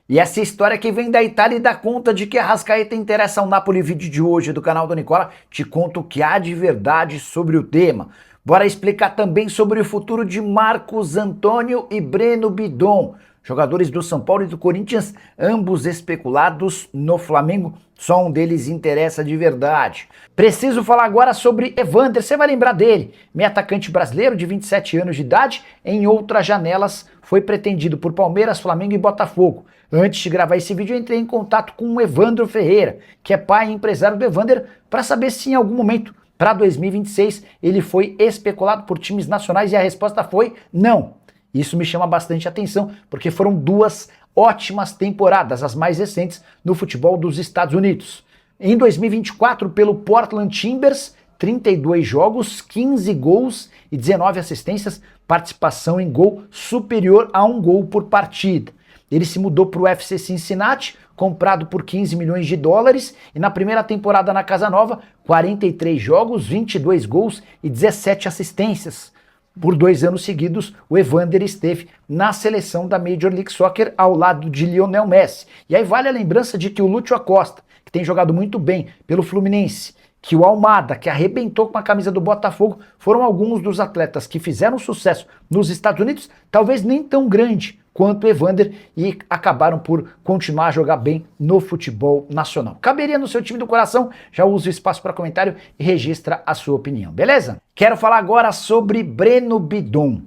E essa história que vem da Itália e dá conta de que a Arrascaeta interessa ao Napoli. Vídeo de hoje do canal do Nicola te conta o que há de verdade sobre o tema. Bora explicar também sobre o futuro de Marcos Antônio e Breno Bidon, jogadores do São Paulo e do Corinthians, ambos especulados no Flamengo. Só um deles interessa de verdade. Preciso falar agora sobre Evander, você vai lembrar dele. Meio atacante brasileiro de 27 anos de idade, em outras janelas foi pretendido por Palmeiras, Flamengo e Botafogo. Antes de gravar esse vídeo eu entrei em contato com o Evandro Ferreira, que é pai e empresário do Evander, para saber se em algum momento, para 2026, ele foi especulado por times nacionais, e a resposta foi não. Isso me chama bastante atenção, porque foram duas ótimas temporadas, as mais recentes, no futebol dos Estados Unidos. Em 2024, pelo Portland Timbers, 32 jogos, 15 gols e 19 assistências, participação em gol superior a 1 gol por partida. Ele se mudou para o FC Cincinnati, comprado por 15 milhões de dólares, e na primeira temporada na Casa Nova, 43 jogos, 22 gols e 17 assistências. Por 2 anos seguidos, o Evander esteve na seleção da Major League Soccer ao lado de Lionel Messi. E aí vale a lembrança de que o Lúcio Acosta, que tem jogado muito bem pelo Fluminense, que o Almada, que arrebentou com a camisa do Botafogo, foram alguns dos atletas que fizeram sucesso nos Estados Unidos, talvez nem tão grande quanto o Evander, e acabaram por continuar a jogar bem no futebol nacional. Caberia no seu time do coração? Já usa o espaço para comentário e registra a sua opinião, beleza? Quero falar agora sobre Breno Bidon.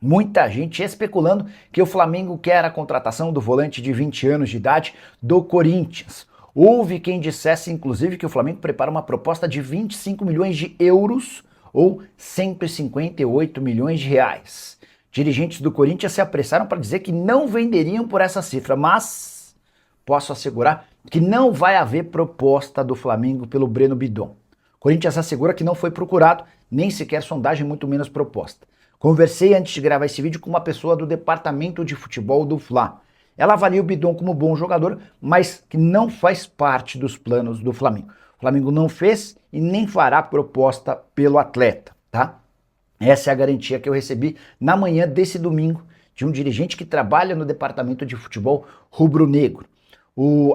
Muita gente especulando que o Flamengo quer a contratação do volante de 20 anos de idade do Corinthians. Houve quem dissesse, inclusive, que o Flamengo prepara uma proposta de 25 milhões de euros ou 158 milhões de reais. Dirigentes do Corinthians se apressaram para dizer que não venderiam por essa cifra, mas posso assegurar que não vai haver proposta do Flamengo pelo Breno Bidon. O Corinthians assegura que não foi procurado, nem sequer sondagem, muito menos proposta. Conversei antes de gravar esse vídeo com uma pessoa do departamento de futebol do Fla. Ela avalia o Bidon como bom jogador, mas que não faz parte dos planos do Flamengo. O Flamengo não fez e nem fará proposta pelo atleta, tá? Essa é a garantia que eu recebi na manhã desse domingo de um dirigente que trabalha no departamento de futebol rubro-negro.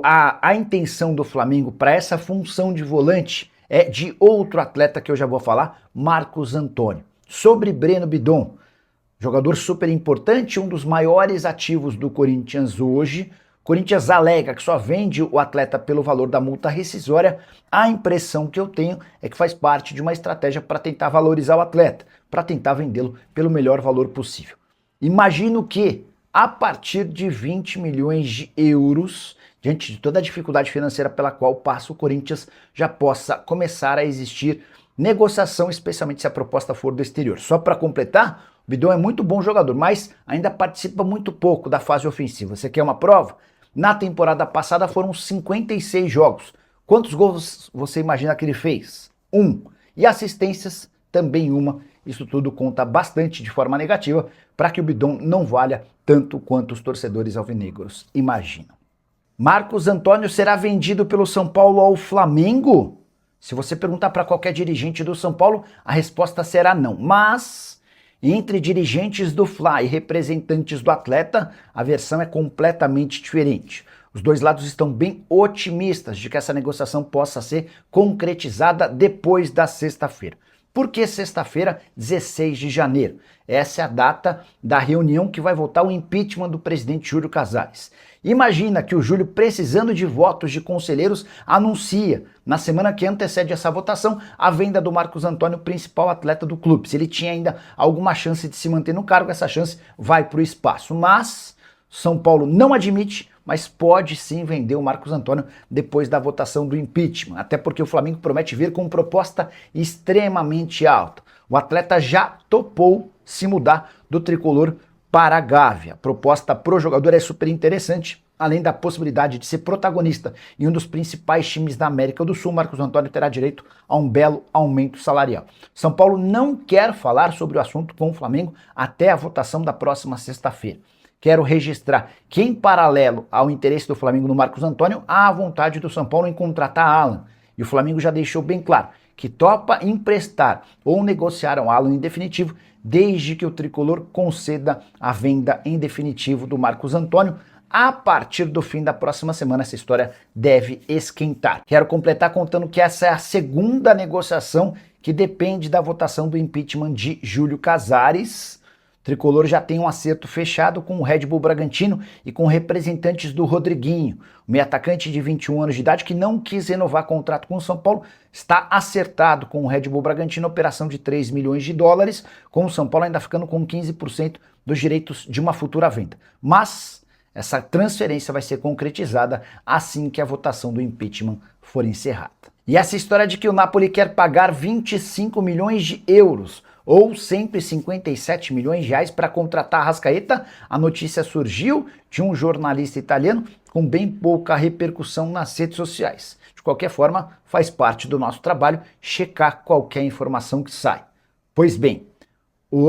A intenção do Flamengo para essa função de volante é de outro atleta que eu já vou falar, Marcos Antônio. Sobre Breno Bidon, jogador super importante, um dos maiores ativos do Corinthians hoje. O Corinthians alega que só vende o atleta pelo valor da multa rescisória. A impressão que eu tenho é que faz parte de uma estratégia para tentar valorizar o atleta, para tentar vendê-lo pelo melhor valor possível. Imagino que, a partir de 20 milhões de euros, diante de toda a dificuldade financeira pela qual passa o Corinthians, já possa começar a existir negociação, especialmente se a proposta for do exterior. Só para completar, o Bidon é muito bom jogador, mas ainda participa muito pouco da fase ofensiva. Você quer uma prova? Na temporada passada foram 56 jogos. Quantos gols você imagina que ele fez? 1. E assistências, também 1. Isso tudo conta bastante de forma negativa para que o Bidon não valha tanto quanto os torcedores alvinegros imaginam. Marcos Antônio será vendido pelo São Paulo ao Flamengo? Se você perguntar para qualquer dirigente do São Paulo, a resposta será não. Mas entre dirigentes do Fla e representantes do atleta, a versão é completamente diferente. Os dois lados estão bem otimistas de que essa negociação possa ser concretizada depois da sexta-feira. Por que sexta-feira, 16 de janeiro? Essa é a data da reunião que vai votar o impeachment do presidente Júlio Casares. Imagina que o Júlio, precisando de votos de conselheiros, anuncia, na semana que antecede essa votação, a venda do Marcos Antônio, principal atleta do clube. Se ele tinha ainda alguma chance de se manter no cargo, essa chance vai para o espaço. Mas São Paulo não admite, mas pode sim vender o Marcos Antônio depois da votação do impeachment, até porque o Flamengo promete vir com proposta extremamente alta. O atleta já topou se mudar do tricolor para a Gávea. A proposta pro jogador é super interessante, além da possibilidade de ser protagonista em um dos principais times da América do Sul. Marcos Antônio terá direito a um belo aumento salarial. São Paulo não quer falar sobre o assunto com o Flamengo até a votação da próxima sexta-feira. Quero registrar que, em paralelo ao interesse do Flamengo no Marcos Antônio, há a vontade do São Paulo em contratar Alan. E o Flamengo já deixou bem claro que topa emprestar ou negociar o Alan em definitivo, desde que o tricolor conceda a venda em definitivo do Marcos Antônio. A partir do fim da próxima semana, essa história deve esquentar. Quero completar contando que essa é a segunda negociação que depende da votação do impeachment de Júlio Casares. O Tricolor já tem um acerto fechado com o Red Bull Bragantino e com representantes do Rodriguinho. O meio atacante de 21 anos de idade que não quis renovar contrato com o São Paulo está acertado com o Red Bull Bragantino, operação de 3 milhões de dólares, com o São Paulo ainda ficando com 15% dos direitos de uma futura venda. Mas essa transferência vai ser concretizada assim que a votação do impeachment for encerrada. E essa história de que o Napoli quer pagar 25 milhões de euros ou 157 milhões de reais para contratar Arrascaeta, a notícia surgiu de um jornalista italiano com bem pouca repercussão nas redes sociais. De qualquer forma, faz parte do nosso trabalho checar qualquer informação que sai. Pois bem,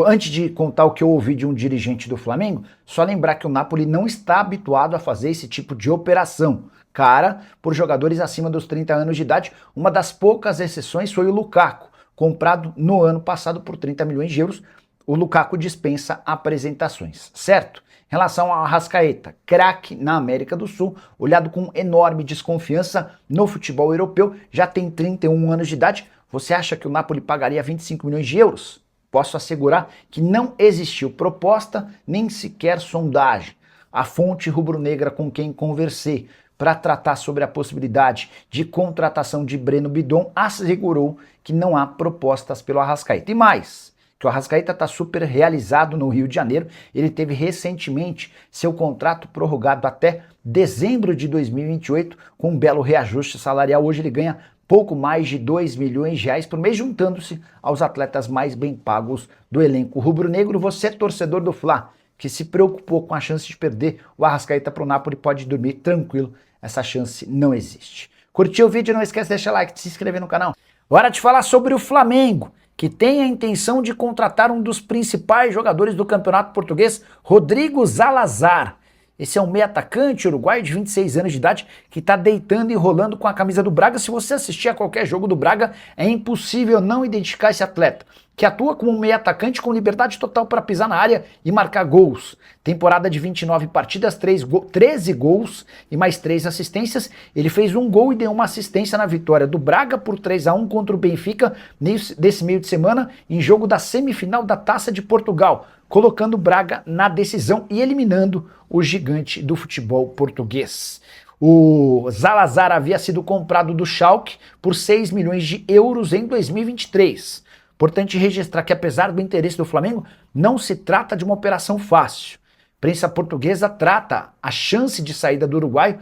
antes de contar o que eu ouvi de um dirigente do Flamengo, só lembrar que o Napoli não está habituado a fazer esse tipo de operação cara por jogadores acima dos 30 anos de idade. Uma das poucas exceções foi o Lukaku, comprado no ano passado por 30 milhões de euros. O Lukaku dispensa apresentações, certo? Em relação ao Arrascaeta, craque na América do Sul, olhado com enorme desconfiança no futebol europeu, já tem 31 anos de idade. Você acha que o Napoli pagaria 25 milhões de euros? Posso assegurar que não existiu proposta, nem sequer sondagem. A fonte rubro-negra com quem conversei para tratar sobre a possibilidade de contratação de Breno Bidon assegurou que não há propostas pelo Arrascaeta. E mais, que o Arrascaeta está super realizado no Rio de Janeiro. Ele teve recentemente seu contrato prorrogado até dezembro de 2028 com um belo reajuste salarial. Hoje ele ganha pouco mais de 2 milhões de reais por mês, juntando-se aos atletas mais bem pagos do elenco rubro-negro. Você, torcedor do Fla, que se preocupou com a chance de perder o Arrascaeta para o Napoli, pode dormir tranquilo, essa chance não existe. Curtiu o vídeo? Não esquece de deixar like, de se inscrever no canal. Hora de falar sobre o Flamengo, que tem a intenção de contratar um dos principais jogadores do Campeonato Português, Rodrigo Zalazar. Esse é um meio atacante uruguaio de 26 anos de idade que está deitando e rolando com a camisa do Braga. Se você assistir a qualquer jogo do Braga, é impossível não identificar esse atleta, que atua como um meio atacante com liberdade total para pisar na área e marcar gols. Temporada de 29 partidas, 13 gols e mais 3 assistências. Ele fez um gol e deu uma assistência na vitória do Braga por 3-1 contra o Benfica desse meio de semana, em jogo da semifinal da Taça de Portugal, colocando o Braga na decisão e eliminando o gigante do futebol português. O Zalazar havia sido comprado do Schalke por 6 milhões de euros em 2023. Importante registrar que, apesar do interesse do Flamengo, não se trata de uma operação fácil. A imprensa portuguesa trata a chance de saída do uruguaio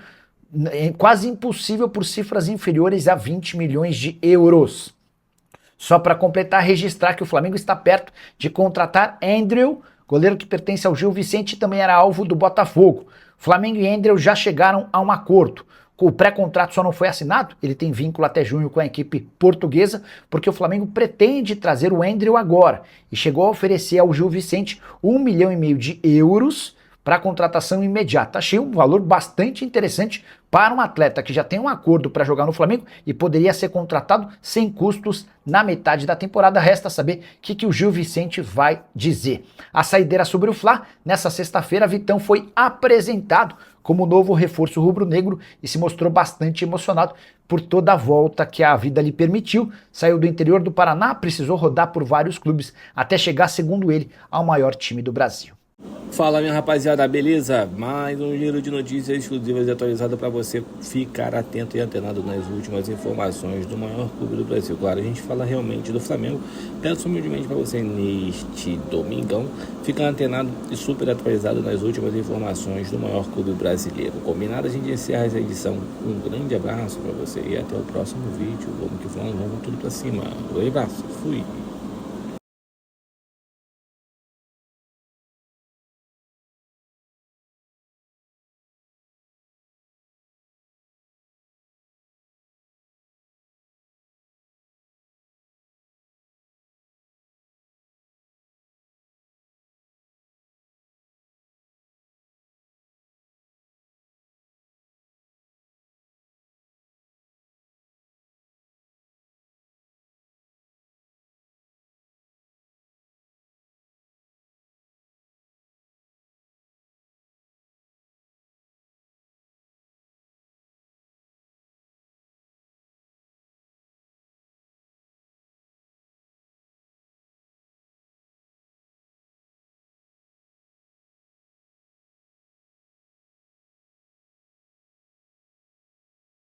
quase impossível por cifras inferiores a 20 milhões de euros. Só para completar, registrar que o Flamengo está perto de contratar Andrew, goleiro que pertence ao Gil Vicente e também era alvo do Botafogo. Flamengo e Andrew já chegaram a um acordo. O pré-contrato só não foi assinado, ele tem vínculo até junho com a equipe portuguesa, porque o Flamengo pretende trazer o Andrew agora e chegou a oferecer ao Gil Vicente 1,5 milhão de euros para contratação imediata. Achei um valor bastante interessante para um atleta que já tem um acordo para jogar no Flamengo e poderia ser contratado sem custos na metade da temporada. Resta saber o que o Gil Vicente vai dizer. A saideira sobre o Fla, nessa sexta-feira, Vitão foi apresentado como novo reforço rubro-negro e se mostrou bastante emocionado por toda a volta que a vida lhe permitiu. Saiu do interior do Paraná, precisou rodar por vários clubes até chegar, segundo ele, ao maior time do Brasil. Fala, minha rapaziada, beleza? Mais um giro de notícias exclusivas e atualizado para você ficar atento e antenado nas últimas informações do maior clube do Brasil. Claro, a gente fala realmente do Flamengo. Peço humildemente para você neste domingão ficar antenado e super atualizado nas últimas informações do maior clube brasileiro. Combinado? A gente encerra essa edição. Um grande abraço para você e até o próximo vídeo. Vamos que vamos tudo para cima. Um abraço, fui!